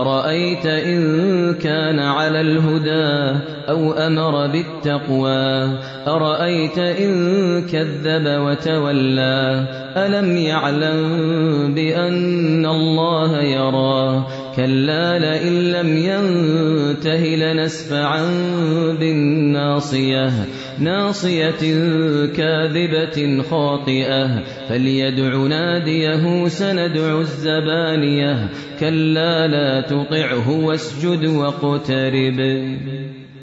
أرأيت إن كان على الهدى أو أمر بالتقوى أرأيت إن كذب وتولى ألم يعلم بأن الله يرى كلا لئن لم ينته لنسفعا بالناصية ناصية كاذبة خاطئة فليدع ناديه سندع الزبانية كلا لا تطعه واسجد واقترب